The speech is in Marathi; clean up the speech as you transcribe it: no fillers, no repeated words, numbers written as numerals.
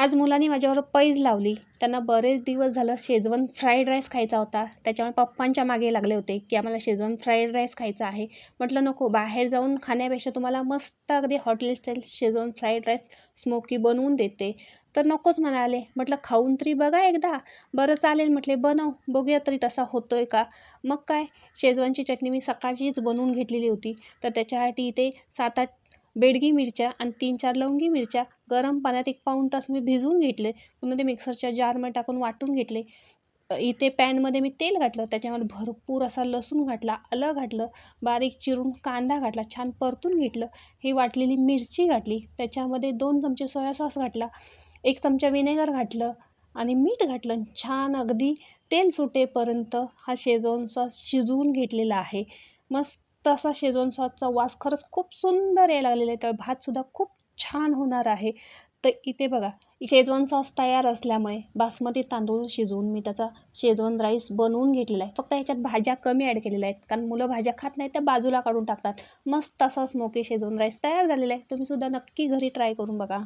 आज मुलांनी माझ्यावर पैज लावली. त्यांना बरेच दिवस झालं शेजवान फ्राईड राईस खायचा होता. त्याच्यामुळे पप्पांच्या मागे लागले होते, की आम्हाला शेजवान फ्राईड राईस खायचा आहे. म्हटलं नको, बाहेर जाऊन खाण्यापेक्षा तुम्हाला मस्त अगदी hotel style Schezwan fried rice smoky बनवून देते. तर नकोच म्हणाले. म्हटलं खाऊन तरी बघा एकदा. बरं चालेल म्हटले, बनव. बघूया तरी तसा होतोय का. मग काय, शेजवानची चटणी मी सकाळचीच बनवून घेतलेली होती. तर त्याच्यासाठी इथे 7-8 बेडगी मिरच्या आणि 3-4 लवंगी मिरच्या गरम पाण्यात एक पाऊण तास मी भिजवून घेतले. पुन्हा ते मिक्सरच्या जारमध्ये टाकून वाटून घेतले. इथे पॅनमध्ये मी तेल घातलं. त्याच्यामध्ये भरपूर असा लसूण घातला, आलं घातलं, बारीक चिरून कांदा घातला, छान परतून घेतलं. ही वाटलेली मिरची घातली. त्याच्यामध्ये 2 चमचे सोया सॉस घातला, 1 चमचा व्हिनेगर घातलं आणि मीठ घातलं. छान अगदी तेल सुटेपर्यंत हा शेजवान सॉस शिजवून घेतलेला आहे. मस्त असा शेजवान सॉसचा वास खरंच खूप सुंदर यायला लागलेला आहे. तर भातसुद्धा खूप छान होणार आहे. तर इथे बघा, शेजवान सॉस तयार असल्यामुळे बासमती तांदूळ शिजवून मी त्याचा शेजवान राईस बनवून घेतलेला आहे. फक्त ह्याच्यात भाज्या कमी ॲड केलेल्या आहेत, कारण मुलं भाज्या खात नाहीत, त्या बाजूला काढून टाकतात. मस्त असा स्मोकी शेजवान राईस तयार झालेला आहे. तुम्ही सुद्धा नक्की घरी ट्राय करून बघा.